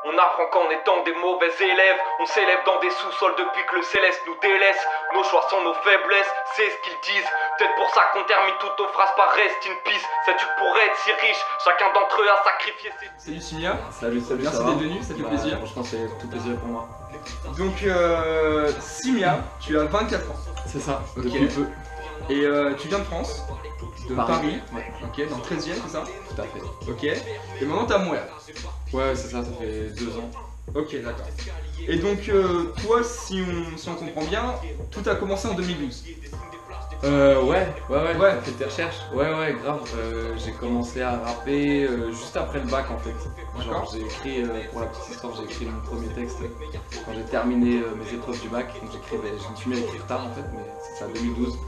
On apprend qu'en étant des mauvais élèves, on s'élève dans des sous-sols depuis que le céleste nous délaisse. Nos choix sont nos faiblesses, c'est ce qu'ils disent. Peut-être pour ça qu'on termine toutes nos phrases par rest in peace. Sais-tu que pour être si riche, chacun d'entre eux a sacrifié ses... Salut Simia. Salut, Merci d'être venu, ça fait plaisir. Franchement, c'est tout plaisir pour moi. Donc Simia, tu as 24 ans. C'est ça, Ok. depuis peu. Et tu viens de France, de Paris. Ouais, Ok, dans le 13e, c'est ça? tout à fait. Ok. Et maintenant t'es à Montréal. Ouais, c'est ça, ça fait 2 ans. Ok, d'accord. Et donc toi, si on comprend bien, tout a commencé en 2012. Ouais, Ouais. t'as fait tes recherches. Ouais, grave. J'ai commencé à rapper juste après le bac en fait. Genre, D'accord. j'ai écrit, pour la petite histoire, j'ai écrit mon premier texte quand j'ai terminé mes épreuves du bac. Donc je me suis mis à écrire tard en fait, mais c'est ça, 2012.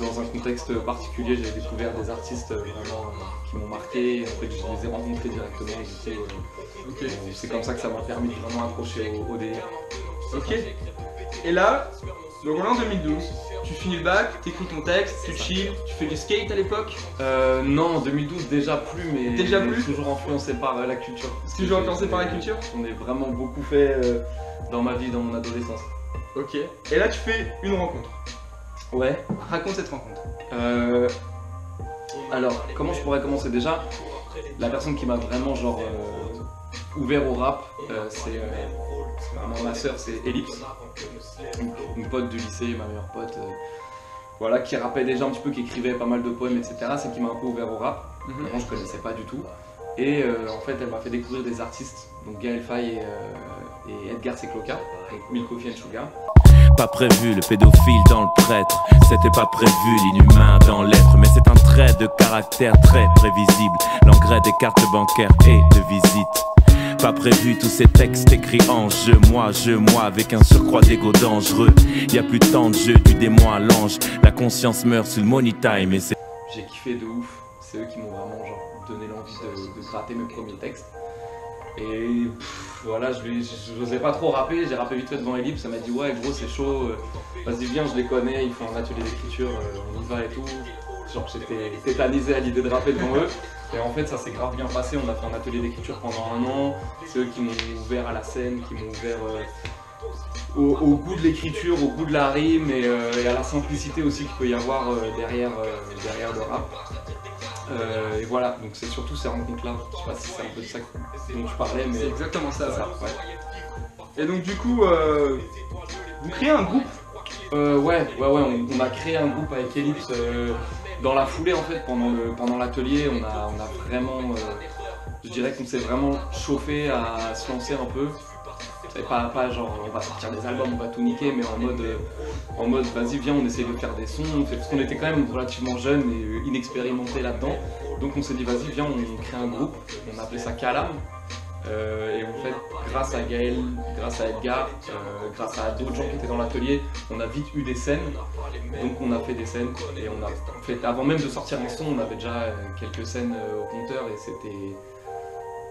Dans un contexte particulier, j'ai découvert des artistes vraiment qui m'ont marqué. Et en fait, je les ai rencontrés directement. Du coup, Ok. c'est comme ça que ça m'a permis de vraiment accrocher au délire. Ok. Et là, donc on est en 2012. Tu finis le bac, t'écris ton texte, tu chill, tu fais du skate à l'époque. Non, en 2012 déjà plus, mais Déjà plus toujours influencé par la culture. Parce que Toujours j'ai- influencé par la culture. On est vraiment beaucoup fait dans ma vie, dans mon adolescence. Ok. Et là, tu fais une rencontre. Ouais. Raconte cette rencontre. Alors, comment je pourrais commencer déjà? La personne qui m'a vraiment genre ouvert au rap, c'est vraiment ma soeur, c'est Ellipse, une pote du lycée, ma meilleure pote, voilà, qui rappait déjà un petit peu, qui écrivait pas mal de poèmes, etc. C'est qui m'a un peu ouvert au rap. Vraiment, je connaissais pas du tout. Et en fait, elle m'a fait découvrir des artistes, donc Gaël Faye et Edgar Secloka, donc Milk Coffee and Sugar. Pas prévu, le pédophile dans le prêtre. C'était pas prévu, l'inhumain dans l'être. Mais c'est un trait de caractère très prévisible. L'engrais des cartes bancaires et de visite. Pas prévu, tous ces textes écrits en je, moi, avec un surcroît d'ego dangereux. Y a plus tant de jeu du démon à l'ange. La conscience meurt sous le money time et c'est... J'ai kiffé de ouf, c'est eux qui m'ont vraiment genre, donné l'envie de gratter mes premiers textes. Et voilà, j'osais pas trop rapper, j'ai rappé vite fait devant Ellipse, elle m'a dit ouais gros c'est chaud, vas-y viens je les connais, ils font un atelier d'écriture, on y va et tout. Genre j'étais tétanisé à l'idée de rapper devant eux. Et en fait ça s'est grave bien passé, on a fait un atelier d'écriture pendant 1 an, c'est eux qui m'ont ouvert à la scène, qui m'ont ouvert au goût de l'écriture, au goût de la rime et à la simplicité aussi qu'il peut y avoir derrière le rap. Et voilà, donc c'est surtout ces rencontres-là. Je sais pas si c'est un peu de ça dont je parlais, mais C'est exactement ça. c'est Ouais. ouais. Et donc du coup, vous créez un groupe. Ouais, on a créé un groupe avec Ellipse dans la foulée en fait, pendant l'atelier, on a vraiment, je dirais qu'on s'est vraiment chauffé à se lancer un peu. C'est pas genre on va sortir des albums, on va tout niquer, mais en mode vas-y viens on essaie de faire des sons, parce qu'on était quand même relativement jeunes et inexpérimentés là-dedans. Donc on s'est dit vas-y viens on crée un groupe, on a appelé ça Calam. Et en fait grâce à Gaël, grâce à Edgar, grâce à d'autres gens qui étaient dans l'atelier, on a vite eu des scènes. Donc on a fait des scènes et on a fait, avant même de sortir un son, on avait déjà quelques scènes au compteur et c'était...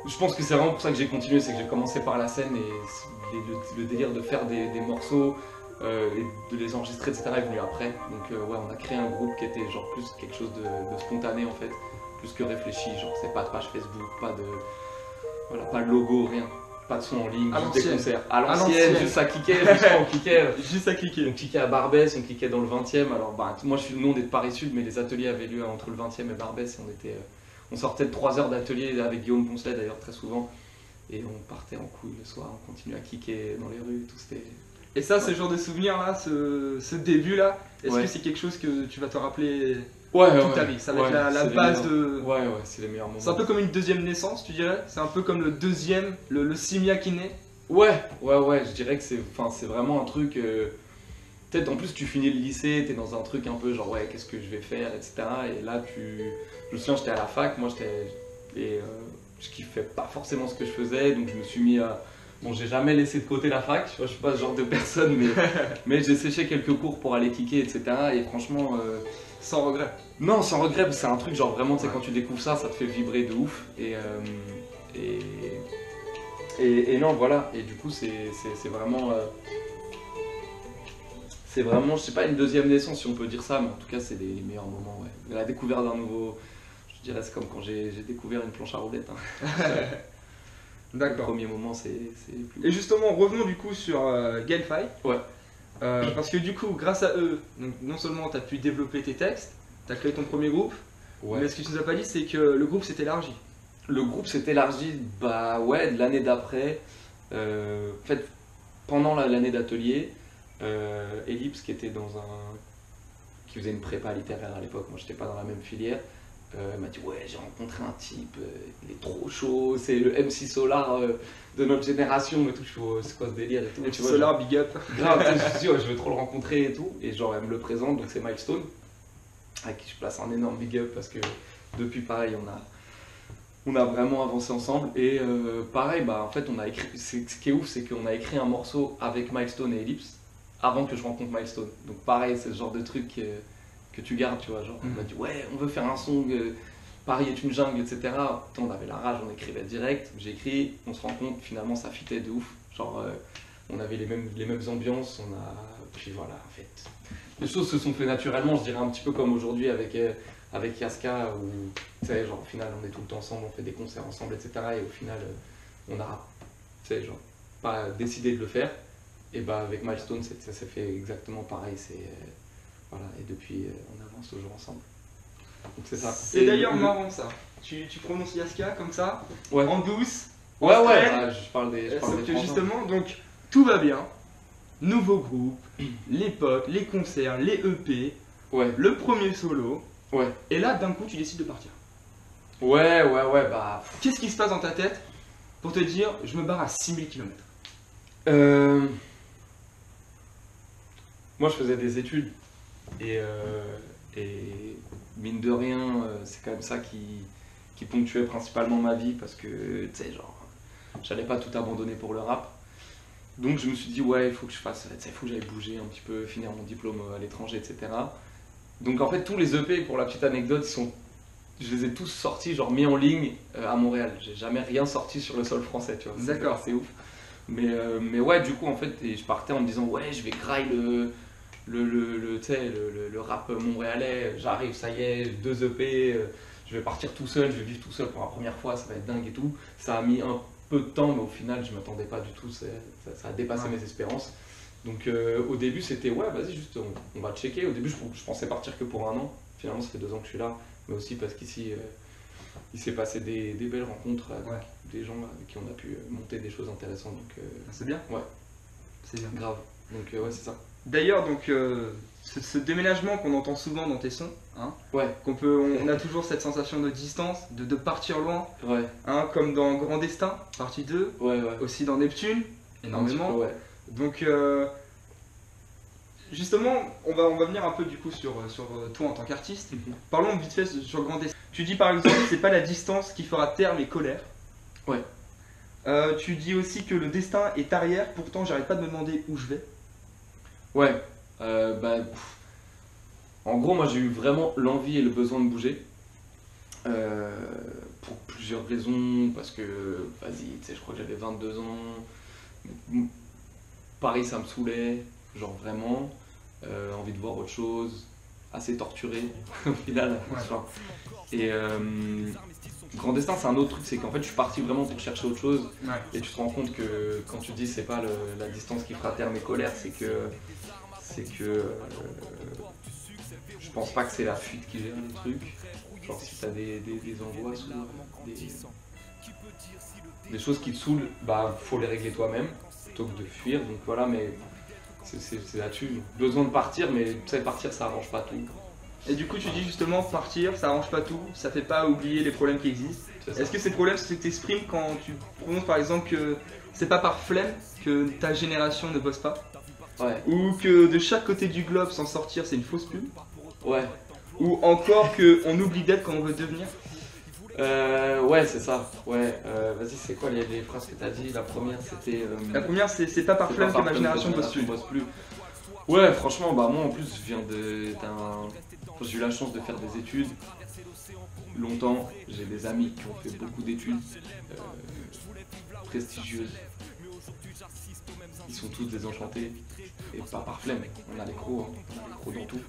Je pense que c'est vraiment pour ça que j'ai continué, c'est que j'ai commencé par la scène et le délire de faire des morceaux, et de les enregistrer, etc. est venu après. Donc ouais, on a créé un groupe qui était genre plus quelque chose de spontané en fait, plus que réfléchi, genre c'est pas de page Facebook, pas de logo, rien. Pas de son en ligne, À juste des l'ancienne. concerts. À l'ancienne, juste à cliquer, justement, on cliquait. Juste à cliquer. On cliquait à Barbès, on cliquait dans le 20e. Alors bah, moi je suis le nom de Paris Sud, mais les ateliers avaient lieu entre le 20e et Barbès et on sortait de 3 heures d'atelier avec Guillaume Poncelet d'ailleurs très souvent. Et on partait en couille le soir, on continuait à cliquer dans les rues, tout c'était... Et ça, ce genre de souvenir là, ce début là, est-ce Ouais. que c'est quelque chose que tu vas te rappeler Ouais, toute ta vie? Ça va être la c'est les base meilleurs- de... Ouais, c'est les meilleurs moments. C'est un peu comme une deuxième naissance, tu dirais? C'est un peu comme le deuxième, le Simia qui naît? Ouais, je dirais que c'est vraiment un truc... Peut-être en plus tu finis le lycée, t'es dans un truc un peu genre ouais qu'est-ce que je vais faire, etc. Et là je me souviens j'étais à la fac, moi je kiffais pas forcément ce que je faisais, donc je me suis mis à... Bon j'ai jamais laissé de côté la fac, tu vois, je suis pas ce genre de personne, mais j'ai séché quelques cours pour aller kicker, etc. Et franchement... Sans regret. Non, sans regret, parce que c'est un truc genre vraiment, tu sais, quand tu découvres ça, ça te fait vibrer de ouf. Et non, voilà. Et du coup, c'est vraiment. C'est vraiment, je sais pas, une deuxième naissance si on peut dire ça, mais en tout cas, c'est les meilleurs moments, ouais. La découverte d'un nouveau. Je dirais, c'est comme quand j'ai découvert une planche à roulettes. Hein. Le D'accord. premier moment, c'est plus. Et justement, revenons du coup sur GameFi. Ouais. Parce que du coup, grâce à eux, donc, non seulement tu as pu développer tes textes, tu as créé ton premier groupe, Ouais. mais ce que tu nous as pas dit, c'est que le groupe s'est élargi. Le groupe s'est élargi, bah ouais, de l'année d'après. En fait, pendant l'année d'atelier, Ellipse, qui était qui faisait une prépa littéraire à l'époque, moi j'étais pas dans la même filière, m'a dit ouais, j'ai rencontré un type, il est trop chaud, c'est le MC Solar de notre génération et tout. Je fais oh, c'est quoi ce délire et tout. Et tu vois, Solar, big up. grave, je me suis dit, ouais, je veux trop le rencontrer et tout. Et genre, elle me le présente, donc c'est Milestone, à qui je place un énorme big up parce que depuis, pareil, on a vraiment avancé ensemble. Et pareil, bah en fait, on a écrit. Ce qui est ouf, c'est qu'on a écrit un morceau avec Milestone et Ellipse avant que je rencontre Milestone. Donc, pareil, c'est ce genre de truc que tu gardes, tu vois. Genre, on m'a dit, ouais, on veut faire un son. Paris est une jungle, etc. Putain, on avait la rage, on écrivait direct. J'écris, on se rend compte, finalement, ça fitait de ouf. Genre. On avait les mêmes ambiances, puis voilà, en fait. Les choses se sont fait naturellement, je dirais un petit peu comme aujourd'hui avec Yaska, où, tu sais, genre, au final, on est tout le temps ensemble, on fait des concerts ensemble, etc. Et au final, on a, tu sais, genre, pas décidé de le faire. Et bah, avec Milestone, ça s'est fait exactement pareil. Voilà, et depuis, on avance toujours ensemble. Donc c'est ça. C'est d'ailleurs marrant ça. Tu prononces Yaska comme ça, Ouais. en douce. Ouais, en ouais, style. bah, je parle des Sauf que Français. justement, donc tout va bien. Nouveau groupe, les potes, les concerts, les EP, Ouais, le premier solo. ouais. Et là, d'un coup, tu décides de partir. Ouais, bah. Qu'est-ce qui se passe dans ta tête pour te dire je me barre à 6000 km? Moi, je faisais des études et mine de rien, c'est quand même ça qui ponctuait principalement ma vie parce que, tu sais, genre, j'allais pas tout abandonner pour le rap. Donc, je me suis dit, ouais, il faut que je fasse, il faut que j'aille bouger un petit peu, finir mon diplôme à l'étranger, etc. Donc, en fait, tous les EP, pour la petite anecdote, je les ai tous sortis, genre mis en ligne à Montréal. J'ai jamais rien sorti sur le sol français, tu vois. D'accord. C'est ouf. Mais ouais, du coup, en fait, je partais en me disant, ouais, je vais grailler le rap montréalais, j'arrive, ça y est, 2 EP, je vais partir tout seul, je vais vivre tout seul pour la première fois, ça va être dingue et tout. Ça a mis un peu de temps, mais au final, je m'attendais pas du tout, ça a dépassé mes espérances. Donc au début, c'était ouais, vas-y, juste on va checker. Au début, je pensais partir que pour 1 an. Finalement, ça fait 2 ans que je suis là, mais aussi parce qu'ici, il s'est passé des belles rencontres avec Ouais. des gens avec qui on a pu monter des choses intéressantes. Donc C'est bien. Ouais. C'est bien. grave. Donc ouais, c'est ça. D'ailleurs, donc ce déménagement qu'on entend souvent dans tes sons, hein, Ouais, on a toujours cette sensation de distance, de partir loin, ouais, hein, comme dans Grand Destin, partie 2, ouais. aussi dans Neptune, énormément. Un petit peu, ouais. Donc justement, on va venir un peu du coup sur toi en tant qu'artiste. Parlons vite fait sur Grand Destin. Tu dis par exemple c'est pas la distance qui fera taire mes colères. Ouais. Tu dis aussi que le destin est arrière, pourtant j'arrête pas de me demander où je vais. Ouais, en gros, moi j'ai eu vraiment l'envie et le besoin de bouger. Pour plusieurs raisons, parce que, vas-y, tu sais, je crois que j'avais 22 ans. Paris, ça me saoulait, genre vraiment. Envie de voir autre chose, assez torturé au final. Ouais. Genre. Et Grand Destin, c'est un autre truc, c'est qu'en fait, je suis parti vraiment pour chercher autre chose. Ouais. Et tu te rends compte que quand tu dis c'est pas la distance qui fera taire mes colères, c'est que je pense pas que c'est la fuite qui gère les trucs. Genre si t'as des angoisses ou des choses qui te saoulent, bah faut les régler toi-même plutôt que de fuir. Donc voilà, mais c'est là-dessus. Besoin de partir, mais tu sais, partir ça arrange pas tout. Et du coup tu dis justement partir, ça arrange pas tout, ça fait pas oublier les problèmes qui existent. C'est ça. Est-ce que ces problèmes se t'expriment quand tu prononces par exemple que c'est pas par flemme que ta génération ne bosse pas? Ouais, Ou que de chaque côté du globe s'en sortir c'est une fausse pub? ouais. Ou encore qu'on oublie d'être quand on veut devenir? Ouais, c'est ça. Ouais, vas-y, c'est quoi les phrases que t'as dit? La première, c'était. La première c'est pas par c'est flemme pas que par ma flemme génération bosse plus. bosse plus. Ouais, franchement, bah moi en plus, je viens j'ai eu la chance de faire des études longtemps. J'ai des amis qui ont fait beaucoup d'études prestigieuses. Ils sont tous désenchantés et pas par flemme. On a les crocs, hein. On a les crocs dans tout.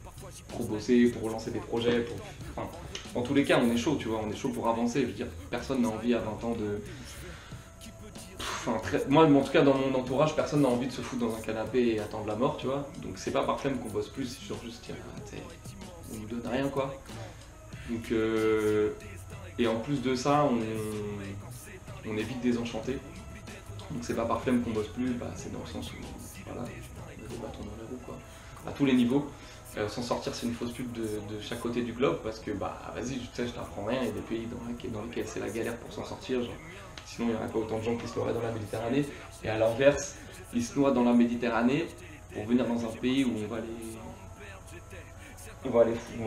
Pour bosser, pour relancer des projets, enfin, dans tous les cas, on est chaud, tu vois, on est chaud pour avancer. Je veux dire, personne n'a envie à 20 ans moi en tout cas dans mon entourage, personne n'a envie de se foutre dans un canapé et attendre la mort, tu vois. Donc c'est pas par flemme qu'on bosse plus, c'est juste tiens, on nous donne rien quoi. Donc et en plus de ça, on est vite désenchanté. Donc c'est pas par flemme qu'on bosse plus, bah, c'est dans le sens où voilà, on a des bâtons dans les roues quoi, à tous les niveaux. S'en sortir c'est une fausse pub de chaque côté du globe parce que bah vas-y, tu sais, je t'apprends rien, il y a des pays dans lesquels c'est la galère pour s'en sortir, genre, sinon il n'y aurait pas autant de gens qui se noient dans la Méditerranée, et à l'inverse, ils se noient dans la Méditerranée pour venir dans un pays où on va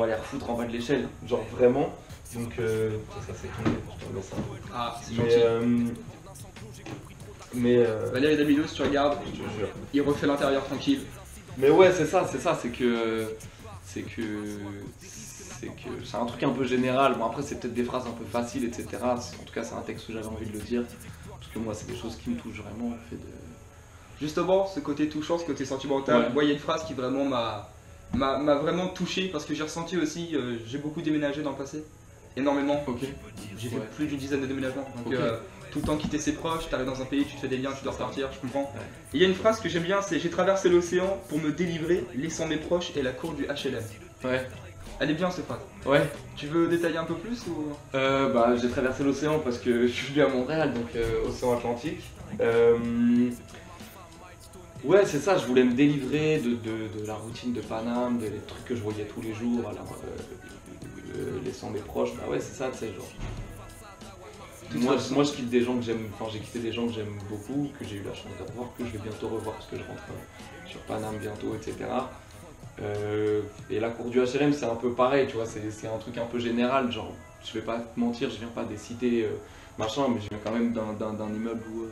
les refoutre en bas de l'échelle, genre vraiment. Donc ça c'est tombé, je te remets ça. Ah, c'est gentil. Valérie Damido, si tu regardes, je te jure, il refait l'intérieur tranquille. Mais ouais, c'est un truc un peu général. Bon, après, c'est peut-être des phrases un peu faciles, etc. En tout cas, c'est un texte où j'avais envie de le dire. Parce que moi, c'est des choses qui me touchent vraiment. Le fait de... Justement, ce côté touchant, ce côté sentimental, Ouais. moi, il y a une phrase qui vraiment m'a vraiment touché parce que j'ai ressenti aussi, j'ai beaucoup déménagé dans le passé, énormément. Ok. J'ai fait Ouais. plus d'une dizaine de déménagements. Donc, Ok. tout le temps quitter ses proches, t'arrives dans un pays, tu te fais des liens, tu dois repartir, je comprends. Ouais. Et il y a une phrase que j'aime bien, c'est j'ai traversé l'océan pour me délivrer, laissant mes proches et la cour du HLM. Ouais. Elle est bien cette phrase. Ouais. Tu veux détailler un peu plus ou... Bah, j'ai traversé l'océan parce que je suis venu à Montréal, donc océan Atlantique. Ouais, c'est ça, je voulais me délivrer de la routine de Paname, des trucs que je voyais tous les jours, alors laissant mes proches, bah ouais, c'est ça, tu sais, genre. Moi, je quitte des gens que j'aime, enfin, j'ai quitté des gens que j'aime beaucoup, que j'ai eu la chance de revoir, que je vais bientôt revoir parce que je rentre sur Paname bientôt, etc. Et la cour du HLM, c'est un peu pareil, tu vois, c'est un truc un peu général, genre, je vais pas te mentir, je viens pas des cités machin, mais je viens quand même d'un immeuble où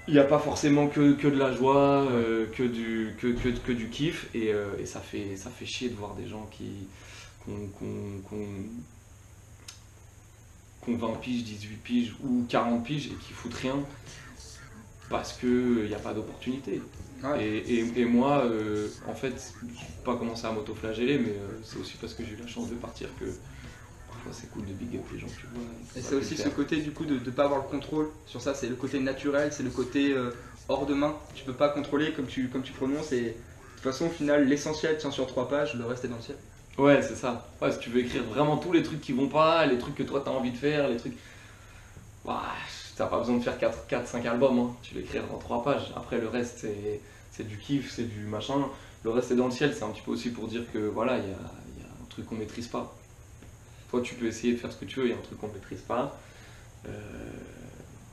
il n'y a pas forcément que de la joie, que du kiff, et ça fait chier de voir des gens qui ont 20 piges, 18 piges ou 40 piges et qui foutent rien parce qu'il n'y a pas d'opportunité. Ouais. Et moi, en fait, je n'ai pas commencé à m'auto-flageller, mais c'est aussi parce que j'ai eu la chance de partir que parfois c'est cool de big up les gens, tu vois. Et c'est aussi ce côté du coup de ne pas avoir le contrôle sur ça, c'est le côté naturel, c'est le côté hors de main. Tu peux pas contrôler comme tu prononces et de toute façon au final l'essentiel tient sur 3 pages, le reste est dans le ciel. Ouais, c'est ça. Ouais, si tu veux écrire vraiment tous les trucs qui vont pas, les trucs que toi t'as envie de faire, les trucs... Bah, t'as pas besoin de faire 4-5 albums, hein. Tu l'écris en 3 pages. Après le reste c'est du kiff, c'est du machin. Le reste est dans le ciel, c'est un petit peu aussi pour dire que voilà, il y a un truc qu'on maîtrise pas. Toi tu peux essayer de faire ce que tu veux, il y a un truc qu'on maîtrise pas.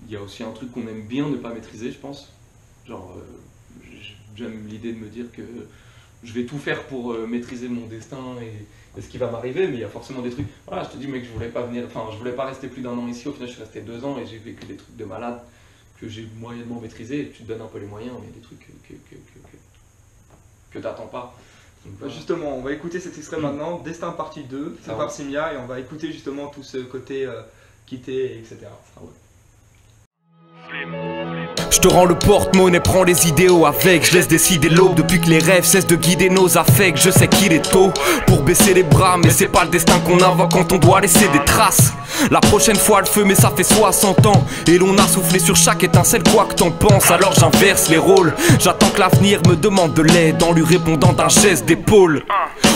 Il y a aussi un truc qu'on aime bien ne pas maîtriser, je pense. Genre, j'aime l'idée de me dire que je vais tout faire pour maîtriser mon destin et ce qui va m'arriver, mais il y a forcément des trucs. Voilà, je te dis, mec, je voulais pas rester plus d'1 an ici. Au final, je suis resté 2 ans et j'ai vécu des trucs de malade que j'ai moyennement maîtrisé. Et tu te donnes un peu les moyens, mais il y a des trucs que t'attends pas. Donc, voilà. Justement, on va écouter cet extrait maintenant, Destin partie 2, c'est par Simia, et on va écouter justement tout ce côté quitter, etc. Ça, ouais. Je te rends le porte-monnaie, prends les idéaux avec. Je laisse décider l'aube depuis que les rêves cessent de guider nos affects. Je sais qu'il est tôt pour baisser les bras, mais c'est pas le destin qu'on invoque quand on doit laisser des traces. La prochaine fois le feu, mais ça fait 60 ans et l'on a soufflé sur chaque étincelle, quoi que t'en penses. Alors j'inverse les rôles, j'attends que l'avenir me demande de l'aide en lui répondant d'un geste d'épaule.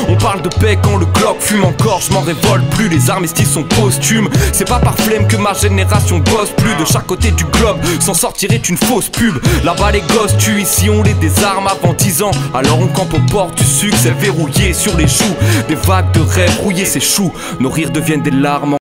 On parle de paix quand le clock fume encore, je m'en révolte plus, les armistices sont posthumes. C'est pas par flemme que ma génération bosse plus. De chaque côté du globe, s'en sortir est une fausse pub. Là-bas les gosses tuent, ici on les désarme avant 10 ans. Alors on campe aux portes du succès verrouillé sur les joues. Des vagues de rêves rouillés s'échouent, nos rires deviennent des larmes.